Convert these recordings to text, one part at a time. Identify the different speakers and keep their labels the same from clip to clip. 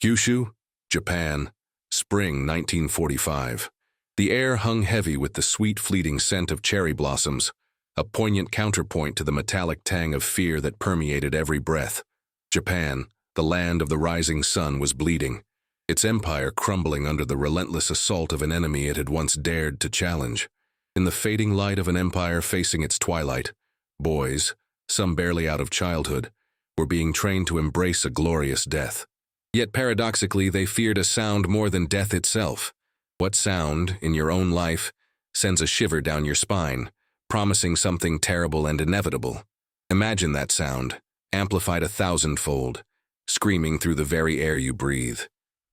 Speaker 1: Kyushu, Japan, spring 1945. The air hung heavy with the sweet fleeting scent of cherry blossoms, a poignant counterpoint to the metallic tang of fear that permeated every breath. Japan, the land of the rising sun, was bleeding, its empire crumbling under the relentless assault of an enemy it had once dared to challenge. In the fading light of an empire facing its twilight, boys, some barely out of childhood, were being trained to embrace a glorious death. Yet paradoxically, they feared a sound more than death itself. What sound, in your own life, sends a shiver down your spine, promising something terrible and inevitable? Imagine that sound, amplified 1,000-fold, screaming through the very air you breathe.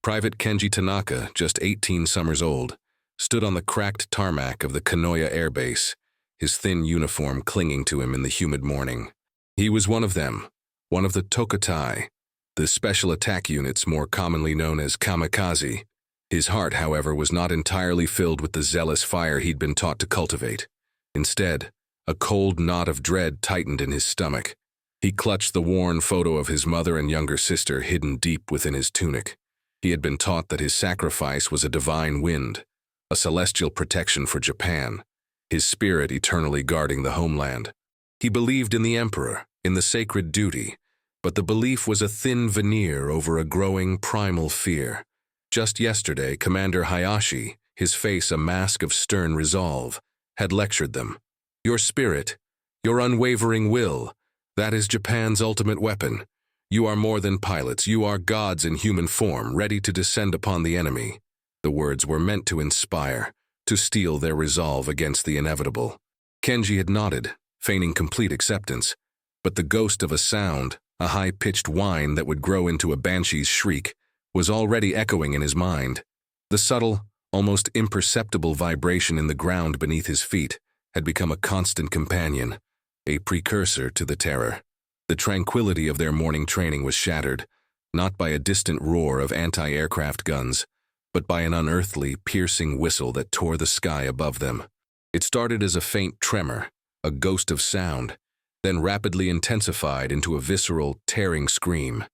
Speaker 1: Private Kenji Tanaka, just 18 summers old, stood on the cracked tarmac of the Kanoya Air Base, his thin uniform clinging to him in the humid morning. He was one of them, one of the Tokutai, the special attack units more commonly known as Kamikaze. His heart, however, was not entirely filled with the zealous fire he'd been taught to cultivate. Instead, a cold knot of dread tightened in his stomach. He clutched the worn photo of his mother and younger sister hidden deep within his tunic. He had been taught that his sacrifice was a divine wind, a celestial protection for Japan, his spirit eternally guarding the homeland. He believed in the emperor, in the sacred duty, but the belief was a thin veneer over a growing primal fear. Just yesterday, Commander Hayashi, his face a mask of stern resolve, had lectured them. Your spirit, your unwavering will, that is Japan's ultimate weapon. You are more than pilots, you are gods in human form, ready to descend upon the enemy. The words were meant to inspire, to steel their resolve against the inevitable. Kenji had nodded, feigning complete acceptance, but the ghost of a sound, a high-pitched whine that would grow into a banshee's shriek, was already echoing in his mind. The subtle, almost imperceptible vibration in the ground beneath his feet had become a constant companion, a precursor to the terror. The tranquility of their morning training was shattered, not by a distant roar of anti-aircraft guns, but by an unearthly, piercing whistle that tore the sky above them. It started as a faint tremor, a ghost of sound, then rapidly intensified into a visceral, tearing scream.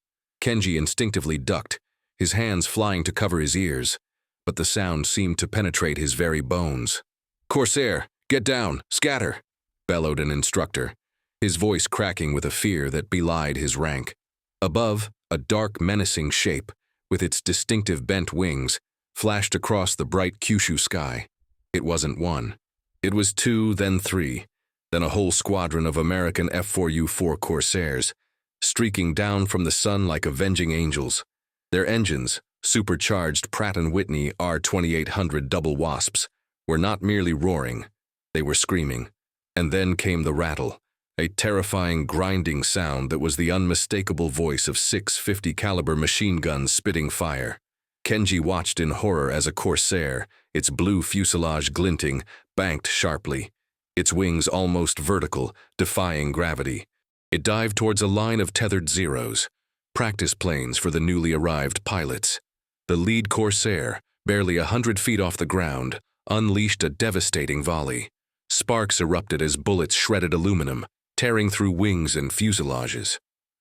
Speaker 1: Kenji instinctively ducked, his hands flying to cover his ears, but the sound seemed to penetrate his very bones. "Corsair, get down, scatter!" bellowed an instructor, his voice cracking with a fear that belied his rank. Above, a dark, menacing shape, with its distinctive bent wings, flashed across the bright Kyushu sky. It wasn't one. It was two, then three, then a whole squadron of American F4U-4 Corsairs, streaking down from the sun like avenging angels. Their engines, supercharged Pratt & Whitney R2800 double wasps, were not merely roaring, they were screaming. And then came the rattle, a terrifying grinding sound that was the unmistakable voice of 650 caliber machine guns spitting fire. Kenji watched in horror as a Corsair, its blue fuselage glinting, banked sharply, its wings almost vertical, defying gravity. It dived towards a line of tethered Zeros, practice planes for the newly arrived pilots. The lead Corsair, barely 100 feet off the ground, unleashed a devastating volley. Sparks erupted as bullets shredded aluminum, tearing through wings and fuselages.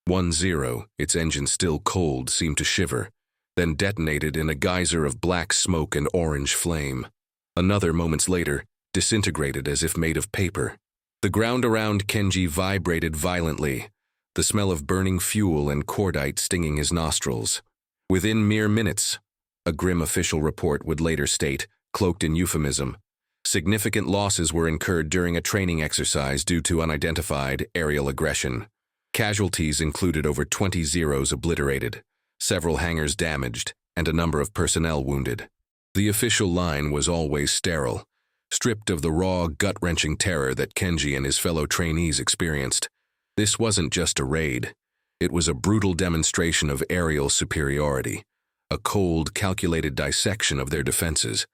Speaker 1: 1-0, its engine still cold, seemed to shiver, then detonated in a geyser of black smoke and orange flame. Another, moments later, disintegrated as if made of paper. The ground around Kenji vibrated violently, the smell of burning fuel and cordite stinging his nostrils. Within mere minutes, a grim official report would later state, cloaked in euphemism, significant losses were incurred during a training exercise due to unidentified aerial aggression. Casualties included over 20 Zeros obliterated, several hangars damaged, and a number of personnel wounded. The official line was always sterile, stripped of the raw, gut-wrenching terror that Kenji and his fellow trainees experienced. This wasn't just a raid. It was a brutal demonstration of aerial superiority, a cold, calculated dissection of their defenses.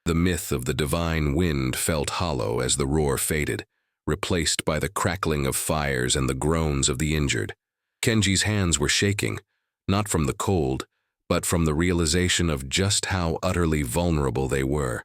Speaker 1: The myth of the divine wind felt hollow as the roar faded, replaced by the crackling of fires and the groans of the injured. Kenji's hands were shaking, not from the cold, but from the realization of just how utterly vulnerable they were.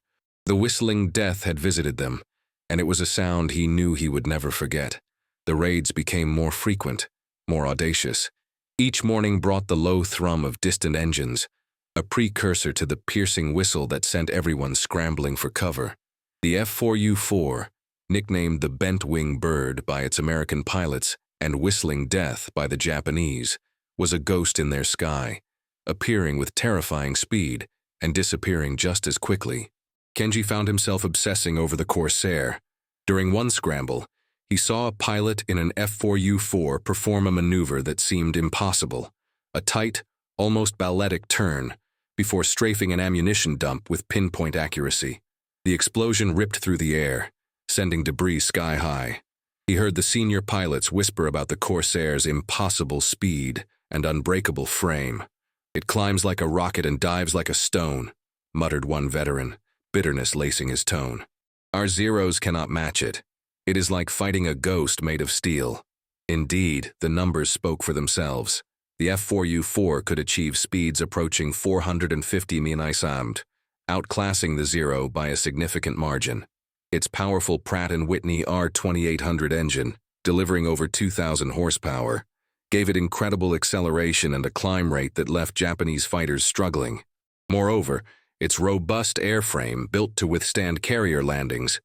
Speaker 1: The whistling death had visited them, and it was a sound he knew he would never forget. The raids became more frequent, more audacious. Each morning brought the low thrum of distant engines, a precursor to the piercing whistle that sent everyone scrambling for cover. The F4U-4, nicknamed the bent-wing bird by its American pilots and whistling death by the Japanese, was a ghost in their sky, appearing with terrifying speed and disappearing just as quickly. Kenji found himself obsessing over the Corsair. During one scramble, he saw a pilot in an F4U-4 perform a maneuver that seemed impossible, a tight, almost balletic turn, before strafing an ammunition dump with pinpoint accuracy. The explosion ripped through the air, sending debris sky-high. He heard the senior pilots whisper about the Corsair's impossible speed and unbreakable frame. "It climbs like a rocket and dives like a stone," muttered one veteran, bitterness lacing his tone. "Our Zeros cannot match it. It is like fighting a ghost made of steel." Indeed, the numbers spoke for themselves. The F4U-4 could achieve speeds approaching 450 mph, outclassing the Zero by a significant margin. Its powerful Pratt & Whitney R2800 engine, delivering over 2,000 horsepower, gave it incredible acceleration and a climb rate that left Japanese fighters struggling. Moreover, its robust airframe, built to withstand carrier landings,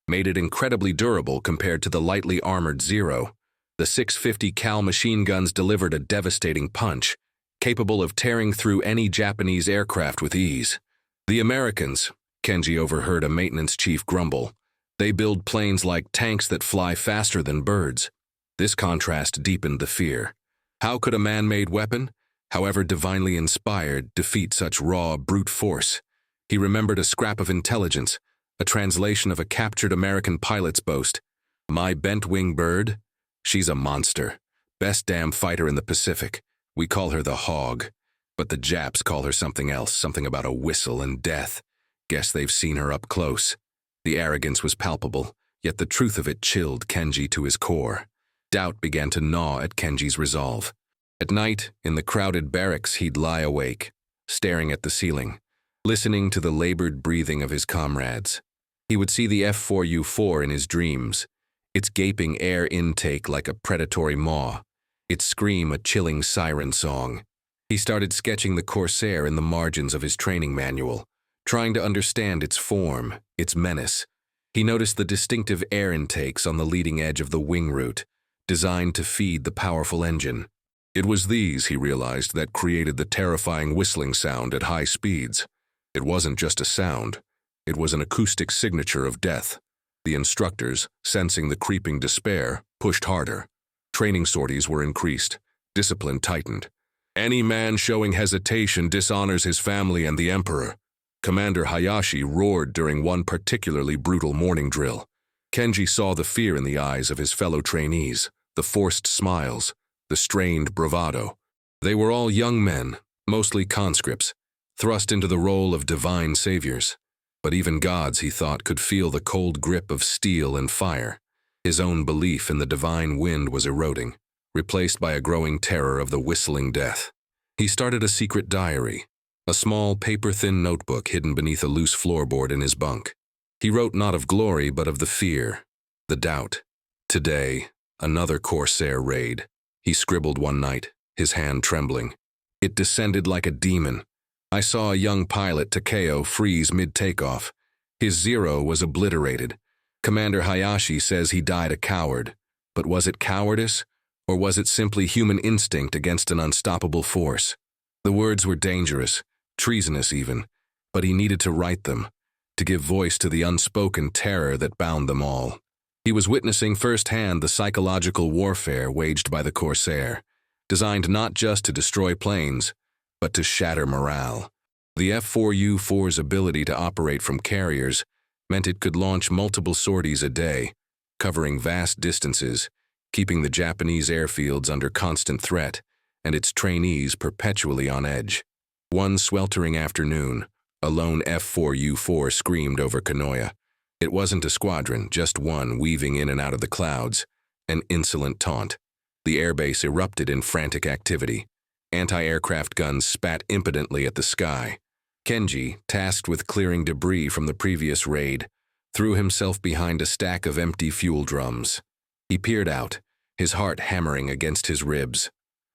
Speaker 1: made it incredibly durable compared to the lightly armored Zero. The 650 cal machine guns delivered a devastating punch, capable of tearing through any Japanese aircraft with ease. "The Americans," Kenji overheard a maintenance chief grumble, "they build planes like tanks that fly faster than birds." This contrast deepened the fear. How could a man-made weapon, however divinely inspired, defeat such raw, brute force? He remembered a scrap of intelligence, a translation of a captured American pilot's boast. "My bent-wing bird? She's a monster. Best damn fighter in the Pacific. We call her the Hog. But the Japs call her something else, something about a whistle and death. Guess they've seen her up close." The arrogance was palpable, yet the truth of it chilled Kenji to his core. Doubt began to gnaw at Kenji's resolve. At night, in the crowded barracks, he'd lie awake, staring at the ceiling, listening to the labored breathing of his comrades. He would see the F4U-4 in his dreams, its gaping air intake like a predatory maw, its scream a chilling siren song. He started sketching the Corsair in the margins of his training manual, trying to understand its form, its menace. He noticed the distinctive air intakes on the leading edge of the wing root, designed to feed the powerful engine. It was these, he realized, that created the terrifying whistling sound at high speeds. It wasn't just a sound. It was an acoustic signature of death. The instructors, sensing the creeping despair, pushed harder. Training sorties were increased. Discipline tightened. "Any man showing hesitation dishonors his family and the emperor," Commander Hayashi roared during one particularly brutal morning drill. Kenji saw the fear in the eyes of his fellow trainees, the forced smiles, the strained bravado. They were all young men, mostly conscripts, thrust into the role of divine saviors. But even gods, he thought, could feel the cold grip of steel and fire. His own belief in the divine wind was eroding, replaced by a growing terror of the whistling death. He started a secret diary, a small paper-thin notebook hidden beneath a loose floorboard in his bunk. He wrote not of glory, but of the fear, the doubt. "Today, another Corsair raid," he scribbled one night, his hand trembling. "It descended like a demon. I saw a young pilot, Takeo, freeze mid-takeoff. His Zero was obliterated. Commander Hayashi says he died a coward. But was it cowardice, or was it simply human instinct against an unstoppable force?" The words were dangerous, treasonous even, but he needed to write them, to give voice to the unspoken terror that bound them all. He was witnessing firsthand the psychological warfare waged by the Corsair, designed not just to destroy planes, but to shatter morale. The F4U-4's ability to operate from carriers meant it could launch multiple sorties a day, covering vast distances, keeping the Japanese airfields under constant threat, and its trainees perpetually on edge. One sweltering afternoon, a lone F4U-4 screamed over Kanoya. It wasn't a squadron, just one weaving in and out of the clouds, an insolent taunt. The airbase erupted in frantic activity. Anti-aircraft guns spat impotently at the sky. Kenji, tasked with clearing debris from the previous raid, threw himself behind a stack of empty fuel drums. He peered out, his heart hammering against his ribs.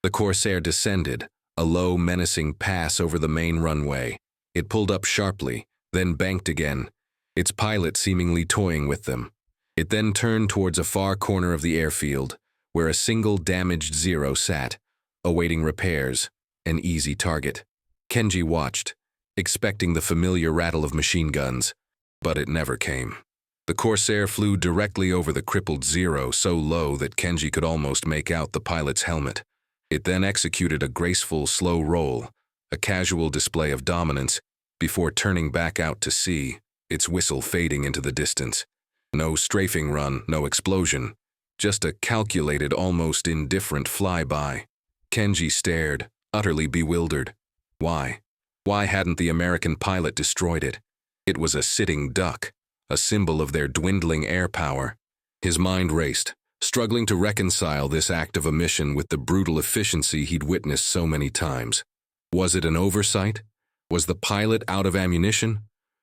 Speaker 1: The Corsair descended, a low, menacing pass over the main runway. It pulled up sharply, then banked again, its pilot seemingly toying with them. It then turned towards a far corner of the airfield, where a single damaged Zero sat, awaiting repairs, an easy target. Kenji watched, expecting the familiar rattle of machine guns, but it never came. The Corsair flew directly over the crippled Zero, so low that Kenji could almost make out the pilot's helmet. It then executed a graceful, slow roll, a casual display of dominance, before turning back out to sea, its whistle fading into the distance. No strafing run, no explosion, just a calculated, almost indifferent flyby. Kenji stared, utterly bewildered. Why? Why hadn't the American pilot destroyed it? It was a sitting duck, a symbol of their dwindling air power. His mind raced, struggling to reconcile this act of omission with the brutal efficiency he'd witnessed so many times. Was it an oversight? Was the pilot out of ammunition?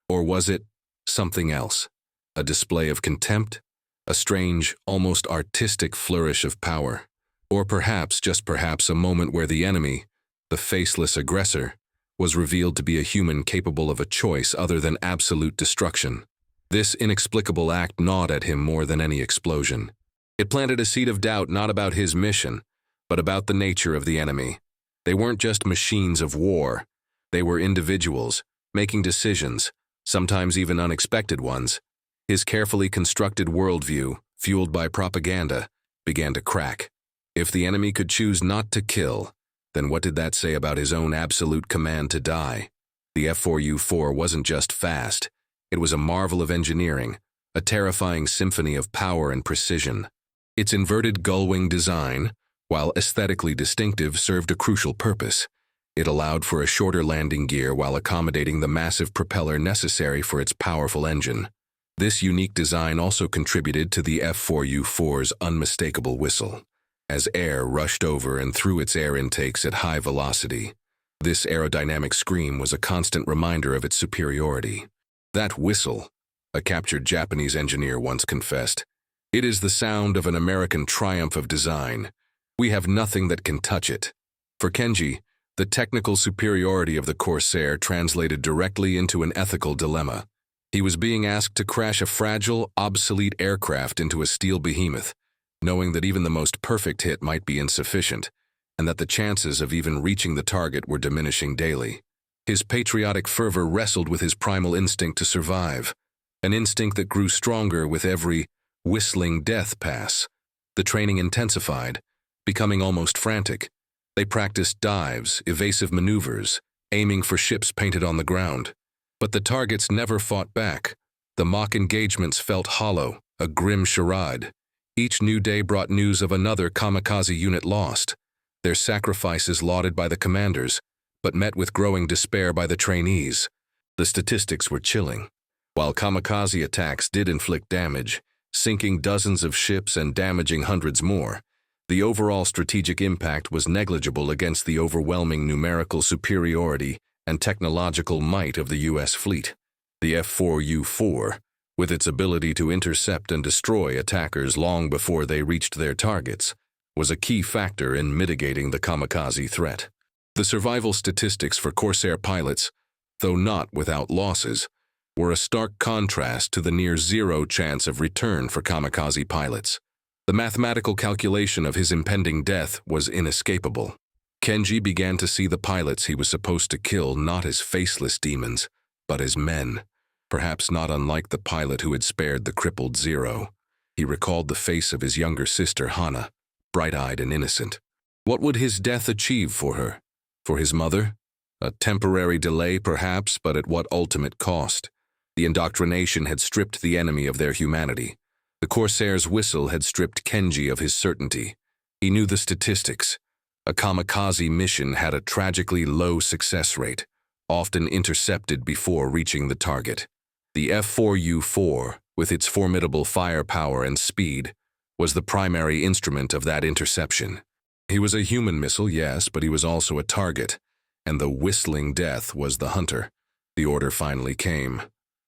Speaker 1: Or was it something else? A display of contempt? A strange, almost artistic flourish of power? Or perhaps, just perhaps, a moment where the enemy, the faceless aggressor, was revealed to be a human capable of a choice other than absolute destruction. This inexplicable act gnawed at him more than any explosion. It planted a seed of doubt not about his mission, but about the nature of the enemy. They weren't just machines of war. They were individuals, making decisions, sometimes even unexpected ones. His carefully constructed worldview, fueled by propaganda, began to crack. If the enemy could choose not to kill, then what did that say about his own absolute command to die? The F4U-4 wasn't just fast. It was a marvel of engineering, a terrifying symphony of power and precision. Its inverted gull-wing design, while aesthetically distinctive, served a crucial purpose. It allowed for a shorter landing gear while accommodating the massive propeller necessary for its powerful engine. This unique design also contributed to the F4U-4's unmistakable whistle, as air rushed over and through its air intakes at high velocity. This aerodynamic scream was a constant reminder of its superiority. That whistle, a captured Japanese engineer once confessed, it is the sound of an American triumph of design. We have nothing that can touch it. For Kenji, the technical superiority of the Corsair translated directly into an ethical dilemma. He was being asked to crash a fragile, obsolete aircraft into a steel behemoth, knowing that even the most perfect hit might be insufficient, and that the chances of even reaching the target were diminishing daily. His patriotic fervor wrestled with his primal instinct to survive, an instinct that grew stronger with every whistling death pass. The training intensified, becoming almost frantic. They practiced dives, evasive maneuvers, aiming for ships painted on the ground. But the targets never fought back. The mock engagements felt hollow, a grim charade. Each new day brought news of another kamikaze unit lost, their sacrifices lauded by the commanders, but met with growing despair by the trainees. The statistics were chilling. While kamikaze attacks did inflict damage, sinking dozens of ships and damaging hundreds more, the overall strategic impact was negligible against the overwhelming numerical superiority and technological might of the U.S. fleet. The F4U-4, with its ability to intercept and destroy attackers long before they reached their targets, was a key factor in mitigating the kamikaze threat. The survival statistics for Corsair pilots, though not without losses, were a stark contrast to the near-zero chance of return for kamikaze pilots. The mathematical calculation of his impending death was inescapable. Kenji began to see the pilots he was supposed to kill not as faceless demons, but as men, perhaps not unlike the pilot who had spared the crippled Zero. He recalled the face of his younger sister, Hana, bright-eyed and innocent. What would his death achieve for her? For his mother? A temporary delay, perhaps, but at what ultimate cost? The indoctrination had stripped the enemy of their humanity. The Corsair's whistle had stripped Kenji of his certainty. He knew the statistics. A kamikaze mission had a tragically low success rate, often intercepted before reaching the target. The F4U-4, with its formidable firepower and speed, was the primary instrument of that interception. He was a human missile, yes, but he was also a target, and the whistling death was the hunter. The order finally came.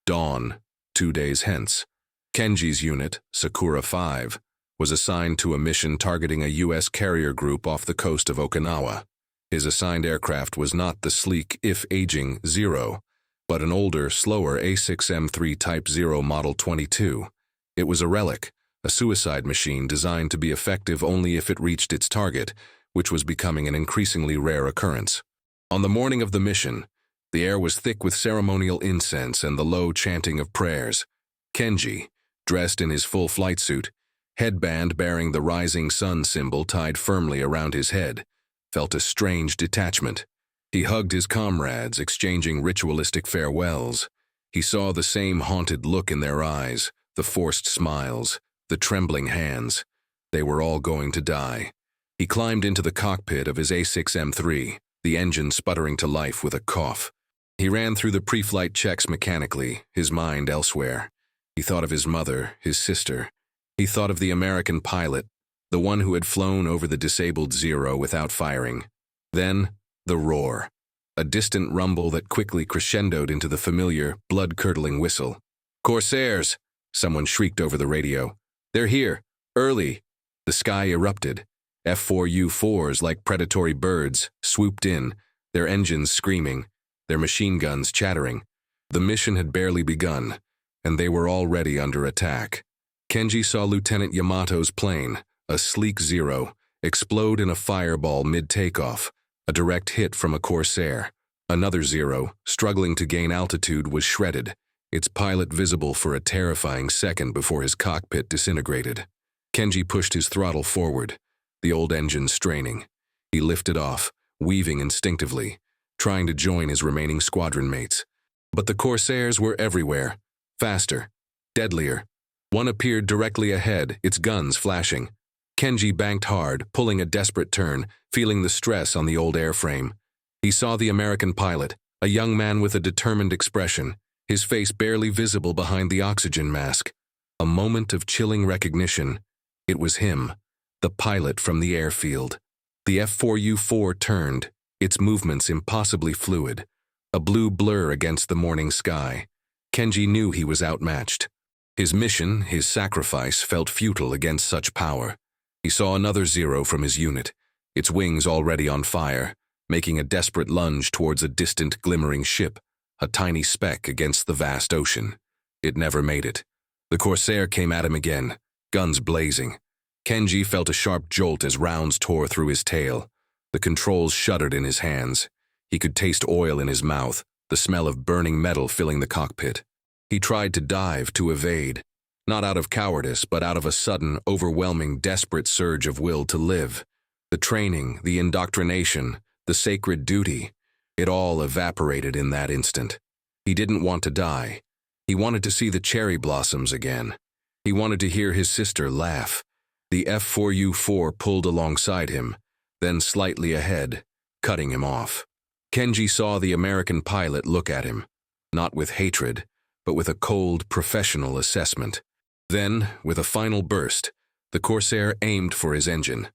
Speaker 1: Dawn, 2 days hence. Kenji's unit, Sakura 5, was assigned to a mission targeting a U.S. carrier group off the coast of Okinawa. His assigned aircraft was not the sleek, if aging, Zero, but an older, slower A6M3 Type 0 Model 22. It was a relic, a suicide machine designed to be effective only if it reached its target, which was becoming an increasingly rare occurrence. On the morning of the mission, the air was thick with ceremonial incense and the low chanting of prayers. Kenji, dressed in his full flight suit, headband bearing the rising sun symbol tied firmly around his head, felt a strange detachment. He hugged his comrades, exchanging ritualistic farewells. He saw the same haunted look in their eyes, the forced smiles, the trembling hands. They were all going to die. He climbed into the cockpit of his A6M3, the engine sputtering to life with a cough. He ran through the pre-flight checks mechanically, his mind elsewhere. He thought of his mother, his sister. He thought of the American pilot, the one who had flown over the disabled Zero without firing. Then, the roar. A distant rumble that quickly crescendoed into the familiar, blood-curdling whistle. "Corsairs!" someone shrieked over the radio. "They're here! Early!" The sky erupted. F4U-4s, like predatory birds, swooped in, their engines screaming, their machine guns chattering. The mission had barely begun, and they were already under attack. Kenji saw Lieutenant Yamato's plane, a sleek Zero, explode in a fireball mid-takeoff, a direct hit from a Corsair. Another Zero, struggling to gain altitude, was shredded, its pilot visible for a terrifying second before his cockpit disintegrated. Kenji pushed his throttle forward, the old engine straining. He lifted off, weaving instinctively, trying to join his remaining squadron mates. But the Corsairs were everywhere, faster, deadlier. One appeared directly ahead, its guns flashing. Kenji banked hard, pulling a desperate turn, feeling the stress on the old airframe. He saw the American pilot, a young man with a determined expression, his face barely visible behind the oxygen mask. A moment of chilling recognition. It was him, the pilot from the airfield. The F4U-4 turned, its movements impossibly fluid, a blue blur against the morning sky. Kenji knew he was outmatched. His mission, his sacrifice, felt futile against such power. He saw another Zero from his unit, its wings already on fire, making a desperate lunge towards a distant glimmering ship, a tiny speck against the vast ocean. It never made it. The Corsair came at him again, guns blazing. Kenji felt a sharp jolt as rounds tore through his tail. The controls shuddered in his hands. He could taste oil in his mouth, the smell of burning metal filling the cockpit. He tried to dive, to evade, not out of cowardice, but out of a sudden, overwhelming, desperate surge of will to live. The training, the indoctrination, the sacred duty, it all evaporated in that instant. He didn't want to die. He wanted to see the cherry blossoms again. He wanted to hear his sister laugh. The F4U-4 pulled alongside him, then slightly ahead, cutting him off. Kenji saw the American pilot look at him, not with hatred, but with a cold, professional assessment. Then, with a final burst, the Corsair aimed for his engine.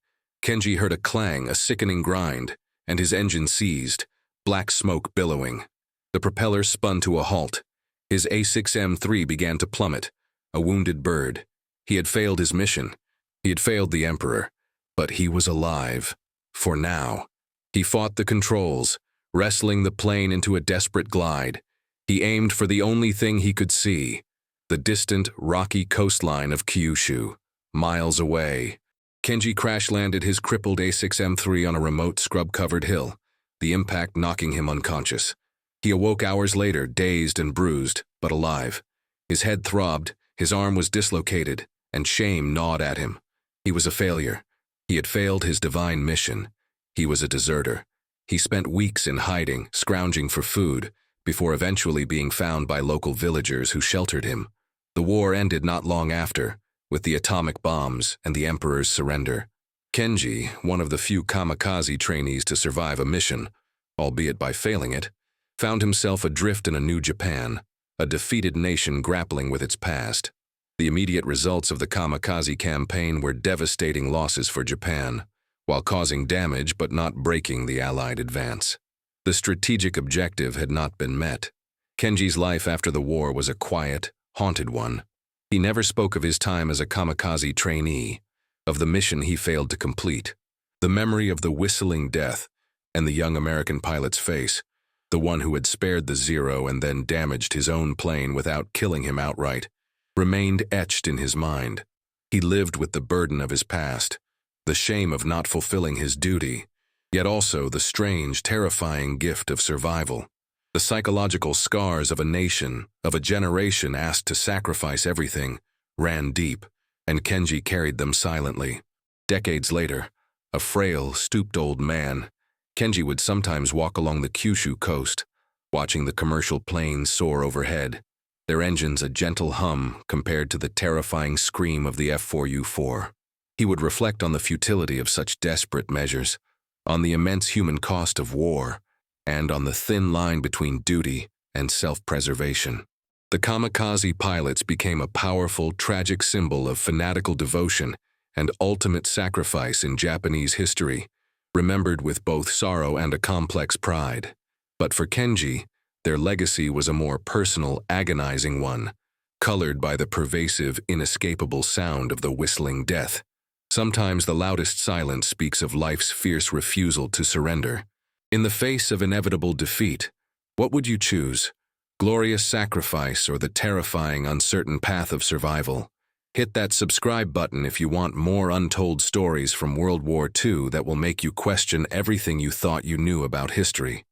Speaker 1: Kenji heard a clang, a sickening grind, and his engine seized, black smoke billowing. The propeller spun to a halt. His A6M3 began to plummet, a wounded bird. He had failed his mission. He had failed the Emperor, but he was alive. For now. He fought the controls, wrestling the plane into a desperate glide. He aimed for the only thing he could see, the distant, rocky coastline of Kyushu, miles away. Kenji crash-landed his crippled A6M3 on a remote, scrub-covered hill, the impact knocking him unconscious. He awoke hours later, dazed and bruised, but alive. His head throbbed, his arm was dislocated, and shame gnawed at him. He was a failure. He had failed his divine mission. He was a deserter. He spent weeks in hiding, scrounging for food, before eventually being found by local villagers who sheltered him. The war ended not long after, with the atomic bombs and the Emperor's surrender. Kenji, one of the few Kamikaze trainees to survive a mission, albeit by failing it, found himself adrift in a new Japan, a defeated nation grappling with its past. The immediate results of the Kamikaze campaign were devastating losses for Japan, while causing damage but not breaking the Allied advance. The strategic objective had not been met. Kenji's life after the war was a quiet, haunted one. He never spoke of his time as a Kamikaze trainee, of the mission he failed to complete. The memory of the whistling death and the young American pilot's face, the one who had spared the Zero and then damaged his own plane without killing him outright, remained etched in his mind. He lived with the burden of his past, the shame of not fulfilling his duty, yet also the strange, terrifying gift of survival. The psychological scars of a nation, of a generation asked to sacrifice everything, ran deep, and Kenji carried them silently. Decades later, a frail, stooped old man, Kenji would sometimes walk along the Kyushu coast, watching the commercial planes soar overhead, their engines a gentle hum compared to the terrifying scream of the F4U-4. He would reflect on the futility of such desperate measures, on the immense human cost of war, and on the thin line between duty and self-preservation. The kamikaze pilots became a powerful, tragic symbol of fanatical devotion and ultimate sacrifice in Japanese history, remembered with both sorrow and a complex pride. But for Kenji, their legacy was a more personal, agonizing one, colored by the pervasive, inescapable sound of the whistling death. Sometimes the loudest silence speaks of life's fierce refusal to surrender. In the face of inevitable defeat, what would you choose? Glorious sacrifice or the terrifying, uncertain path of survival? Hit that subscribe button if you want more untold stories from World War II that will make you question everything you thought you knew about history.